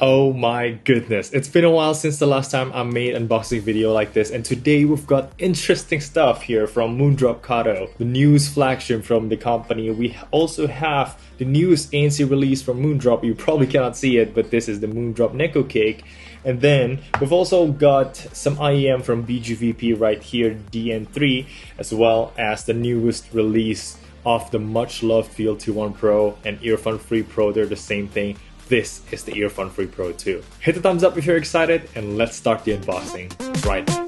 Oh my goodness, it's been a while since the last time I made an unboxing video like this, and today we've got interesting stuff here from Moondrop KATO, the newest flagship from the company. We also have the newest ANC release from Moondrop. You probably cannot see it, but this is the Moondrop Nekocake. And then we've also got some IEM from BGVP right here, DN3, as well as the newest release of the much loved VL21 Pro and Earfun Free Pro. They're the same thing. This is the Earfun Free Pro 2. Hit the thumbs up if you're excited, and let's start the unboxing right now.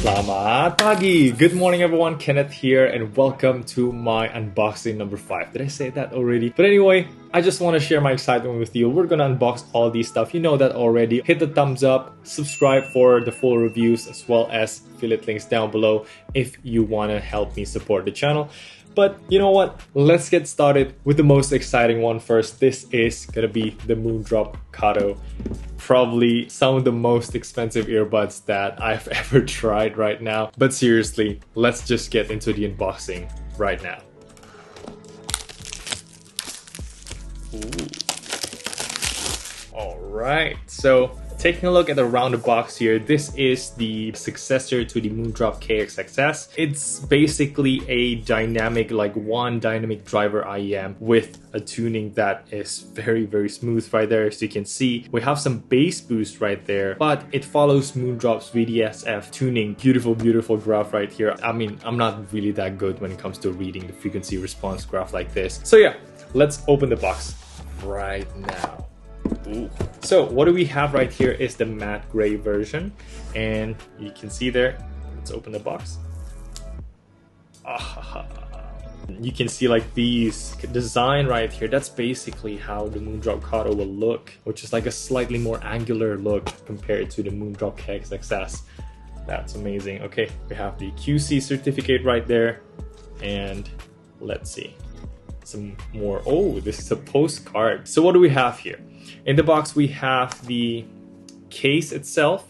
Selamat pagi! Good morning everyone, Kenneth here, and welcome to my unboxing number 5. Did I say that already? But anyway, I just want to share my excitement with you. We're gonna unbox all these stuff. You know that already. Hit the thumbs up, subscribe for the full reviews, as well as affiliate links down below if you want to help me support the channel. But you know what? Let's get started with the most exciting one first. This is gonna be the Moondrop KATO. Probably some of the most expensive earbuds that I've ever tried right now. But seriously, let's just get into the unboxing right now. Ooh. All right, so taking a look at around the box here, this is the successor to the Moondrop KXXS. It's basically a dynamic, one dynamic driver IEM with a tuning that is very smooth right there. As you can see, we have some bass boost right there, but it follows Moondrop's VDSF tuning. Beautiful graph right here. I mean, I'm not really that good when it comes to reading the frequency response graph like this. So yeah, let's open the box right now. Ooh. So what do we have right here is the matte gray version, and you can see there. Let's open the box. You can see these design right here. That's basically how the Moondrop KATO will look, which is a slightly more angular look compared to the Moondrop KXXS. That's amazing. Okay, we have the QC certificate right there, and let's see some more. Oh, this is a postcard. So what do we have here? In the box, we have the case itself.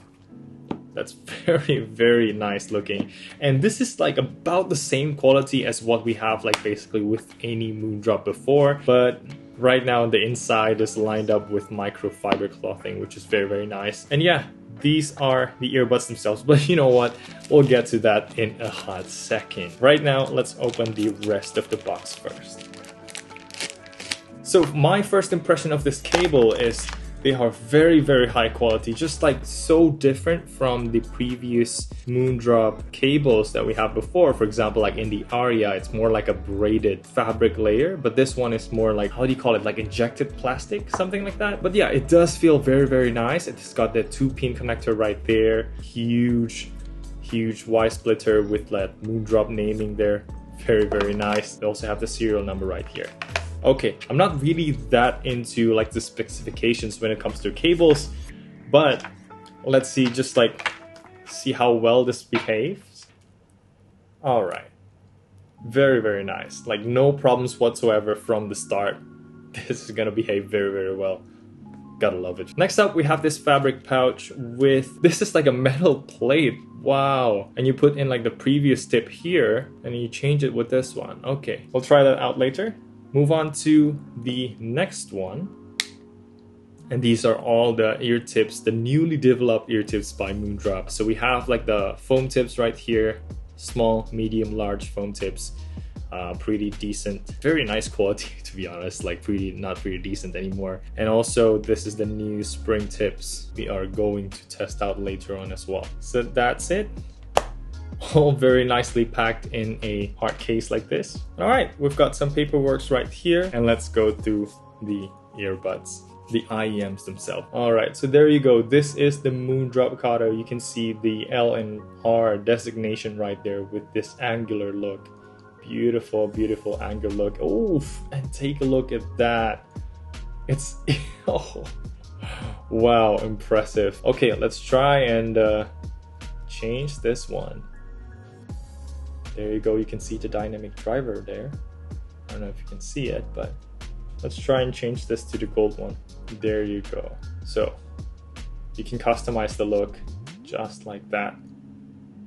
That's very nice looking. And this is about the same quality as what we have basically with any Moondrop before. But right now, the inside is lined up with microfiber clothing, which is very nice. And yeah, these are the earbuds themselves. But you know what? We'll get to that in a hot second. Right now, let's open the rest of the box first. So my first impression of this cable is they are very high quality, just so different from the previous Moondrop cables that we have before. For example, in the Aria, it's more like a braided fabric layer, but this one is more how do you call it, injected plastic, something like that. But yeah, it does feel very nice. It's got that 2-pin connector right there, huge Y splitter with that Moondrop naming there. Very nice. They also have the serial number right here. Okay, I'm not really that into the specifications when it comes to cables, but let's see, just see how well this behaves. All right, very nice. No problems whatsoever from the start. This is gonna behave very well. Gotta love it. Next up, we have this fabric pouch with, this is a metal plate. Wow. And you put in the previous tip here, and you change it with this one. Okay, we'll try that out later. Move on to the next one. And these are all the ear tips, the newly developed ear tips by Moondrop. So we have the foam tips right here, small, medium, large foam tips. Pretty decent, very nice quality to be honest, not pretty decent anymore. And also this is the new spring tips we are going to test out later on as well. So that's it. All very nicely packed in a hard case like this. All right, we've got some paperwork right here, and let's go through the earbuds, the IEMs themselves. All right, so there you go. This is the Moondrop KATO. You can see the L and R designation right there with this angular look. Beautiful angular look. Oof, and take a look at that. It's oh, wow, impressive. Okay, let's try and change this one. There you go, you can see the dynamic driver there. I don't know if you can see it, but let's try and change this to the gold one. There you go. So you can customize the look just like that.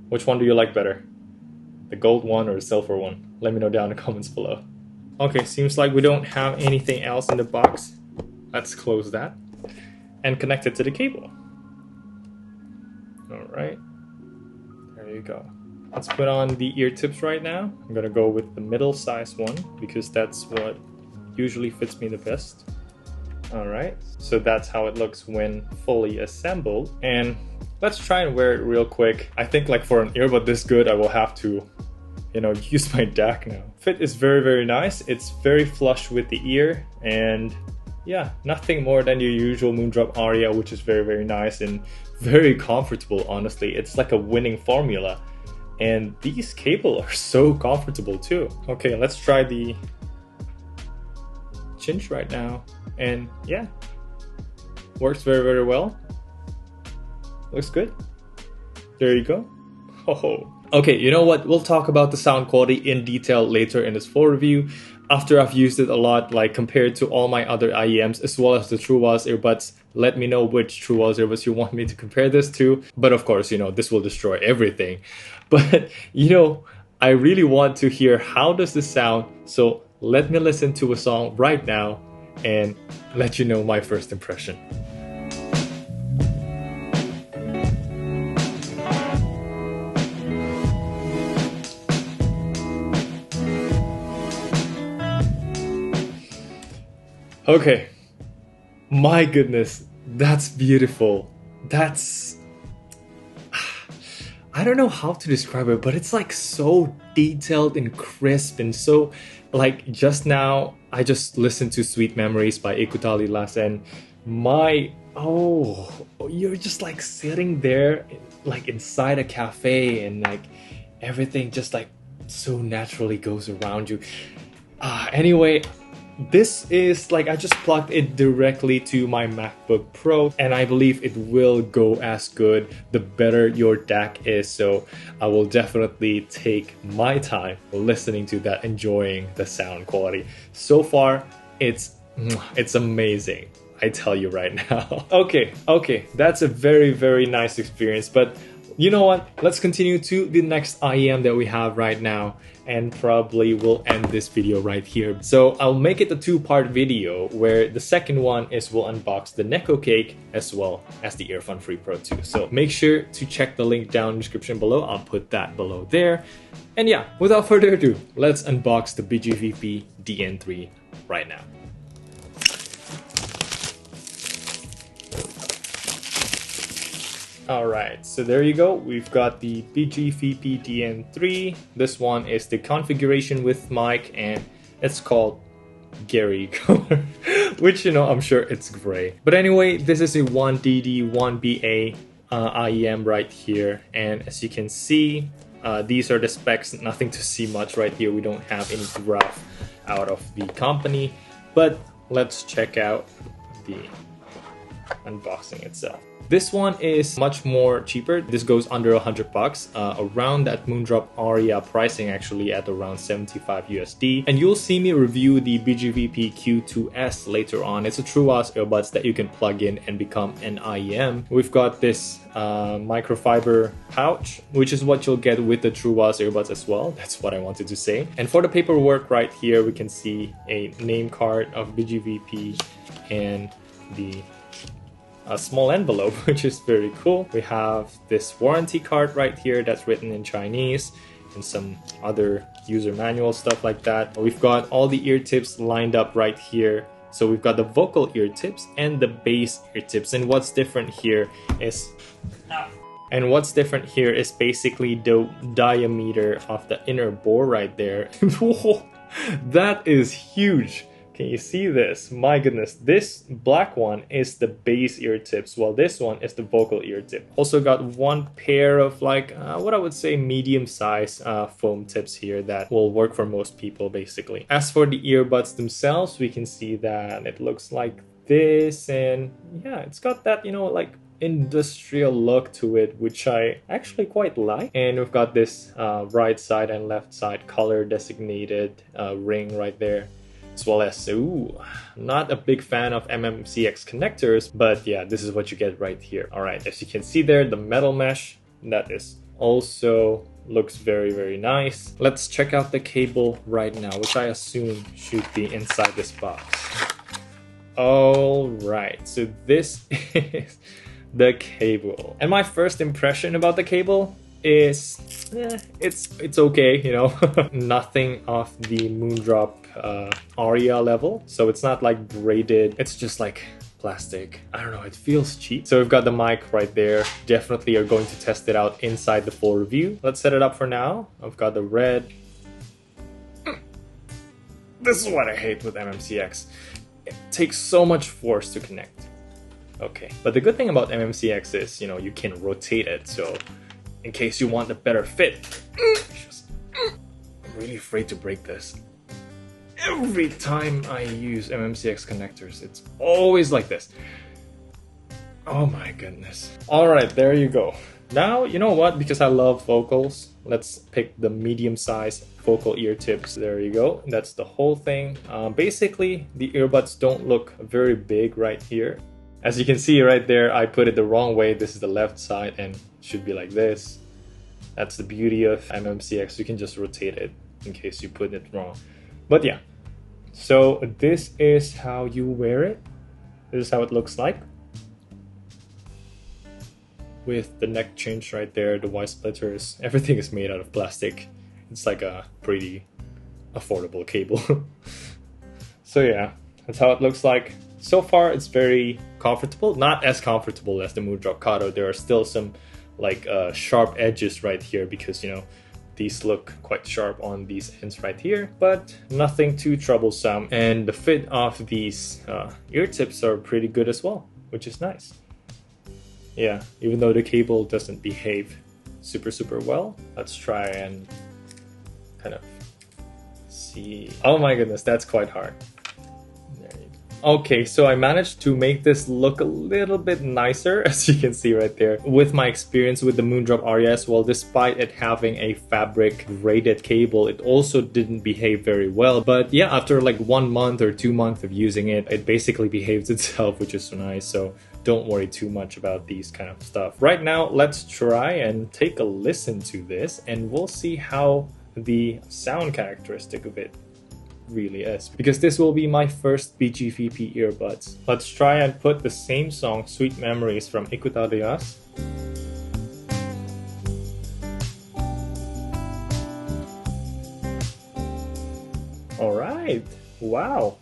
Which one do you like better? the gold one or the silver one? Let me know down in the comments below. Okay, seems like we don't have anything else in the box. Let's close that and connect it to the cable. All right, there you go. Let's put on the ear tips right now. I'm gonna go with the middle size one because that's what usually fits me the best. All right, so that's how it looks when fully assembled. And let's try and wear it real quick. I think like for an earbud this good, I will have to, you know, use my DAC now. Fit is very, very nice. It's very flush with the ear, and yeah, nothing more than your usual Moondrop Aria, which is very, very nice and very comfortable, honestly. It's like a winning formula. And these cables are so comfortable too. Okay, let's try the cinch right now. And yeah, works very, very well. Looks good. There you go. Oh. Okay, you know what? We'll talk about the sound quality in detail later in this full review after I've used it a lot, like compared to all my other IEMs as well as the True Wireless earbuds. Let me know which True Wireless earbuds you want me to compare this to. But of course, you know, this will destroy everything. But you know, I really want to hear how does this sound. So let me listen to a song right now and let you know my first impression. Okay, my goodness, that's beautiful. That's, I don't know how to describe it, but it's like so detailed and crisp and so, like just now, I just listened to Sweet Memories by Ekutali Las, and you're just like sitting there like inside a cafe and like everything just like so naturally goes around you. Anyway, this is like I just plugged it directly to my MacBook Pro, and I believe it will go as good the better your DAC is. So I will definitely take my time listening to that, enjoying the sound quality. So far, it's amazing. I tell you right now. Okay, that's a very, very nice experience. But you know what? Let's continue to the next IEM that we have right now, and probably we'll end this video right here. So I'll make it a two-part video where the second one is we'll unbox the Nekocake as well as the Earfun Free Pro 2. So make sure to check the link down in the description below. I'll put that below there. And yeah, without further ado, let's unbox the BGVP DN3 right now. Alright, so there you go. We've got the BGVP DN3. This one is the configuration with mic, and it's called Gary color, which, you know, I'm sure it's gray. But anyway, this is a 1DD 1BA IEM right here, and as you can see, these are the specs. Nothing to see much right here. We don't have any graph out of the company, but let's check out the unboxing itself. This one is much more cheaper. This goes under $100, around that Moondrop Aria pricing, actually at around 75 USD. And you'll see me review the BGVP Q2S later on. It's a True Wireless earbuds that you can plug in and become an IEM. We've got this microfiber pouch, which is what you'll get with the True Wireless earbuds as well. That's what I wanted to say. And for the paperwork right here, we can see a name card of BGVP and a small envelope, which is very cool. We have this warranty card right here that's written in Chinese and some other user manual stuff like that. We've got all the ear tips lined up right here. So we've got the vocal ear tips and the bass ear tips. And what's different here is basically the diameter of the inner bore right there. That is huge. Can you see this? My goodness, this black one is the bass ear tips, while this one is the vocal ear tip. Also got one pair of like, what I would say medium size foam tips here that will work for most people basically. As for the earbuds themselves, we can see that it looks like this, and yeah, it's got that, you know, like industrial look to it, which I actually quite like. And we've got this right side and left side color designated ring right there, as well as, not a big fan of MMCX connectors, but yeah, this is what you get right here. All right, as you can see there, the metal mesh, that is also looks very, very nice. Let's check out the cable right now, which I assume should be inside this box. All right, so this is the cable. And my first impression about the cable is it's okay, you know. Nothing of the Moondrop Aria level, so it's not like braided, it's just like plastic. I don't know, it feels cheap. So we've got the mic right there. Definitely are going to test it out inside the full review. Let's set it up for now. I've got the red. This is what I hate with MMCX. It takes so much force to connect. Okay, but the good thing about MMCX is, you know, you can rotate it, so in case you want a better fit. I'm really afraid to break this. Every time I use MMCX connectors, it's always like this. Oh my goodness. All right, there you go. Now, you know what? Because I love vocals, let's pick the medium-sized vocal ear tips. There you go. That's the whole thing. Basically, the earbuds don't look very big right here. As you can see right there, I put it the wrong way. This is the left side and it should be like this. That's the beauty of MMCX. You can just rotate it in case you put it wrong. But yeah, so this is how you wear it. This is how it looks like. With the neck change right there, the Y splitters, everything is made out of plastic. It's like a pretty affordable cable. So yeah, that's how it looks like. So far, it's very comfortable. Not as comfortable as the Moondrop KATO. There are still some like sharp edges right here because, you know, these look quite sharp on these ends right here, but nothing too troublesome. And the fit of these ear tips are pretty good as well, which is nice. Yeah, even though the cable doesn't behave super well. Let's try and kind of see. Oh my goodness, that's quite hard. There you go. Okay, so I managed to make this look a little bit nicer, as you can see right there, with my experience with the Moondrop Aria as well. Despite it having a fabric braided cable, it also didn't behave very well. But yeah, after like 1 month or 2 months of using it, it basically behaves itself, which is so nice. So don't worry too much about these kind of stuff. Right now, let's try and take a listen to this and we'll see how the sound characteristic of it really is, because this will be my first BGVP earbuds. Let's try and put the same song, Sweet Memories from Yaoyaotiger. Alright, wow.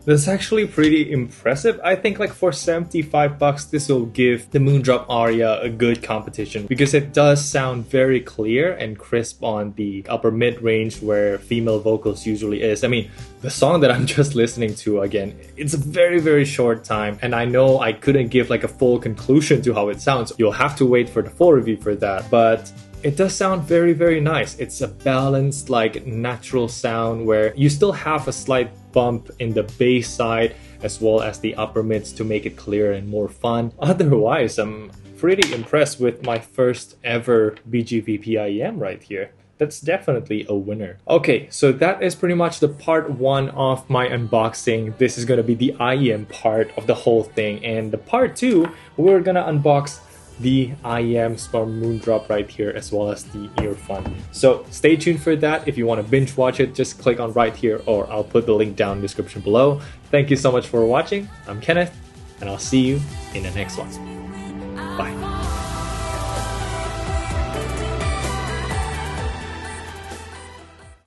That's actually pretty impressive. I think like for 75 bucks, this will give the Moondrop Aria a good competition because it does sound very clear and crisp on the upper mid-range where female vocals usually is. I mean, the song that I'm just listening to, again, it's a very short time and I know I couldn't give like a full conclusion to how it sounds. You'll have to wait for the full review for that, but it does sound very nice. It's a balanced, like natural sound where you still have a slight bump in the bass side as well as the upper mids to make it clearer and more fun. Otherwise, I'm pretty impressed with my first ever BGVP IEM right here. That's definitely a winner. Okay, so that is pretty much the part 1 of my unboxing. This is gonna be the IEM part of the whole thing, and the part 2, we're gonna unbox the IEMs from Moondrop right here as well as the Earfun. So stay tuned for that. If you want to binge watch it, just click on right here or I'll put the link down in the description below. Thank you so much for watching. I'm Kenneth and I'll see you in the next one.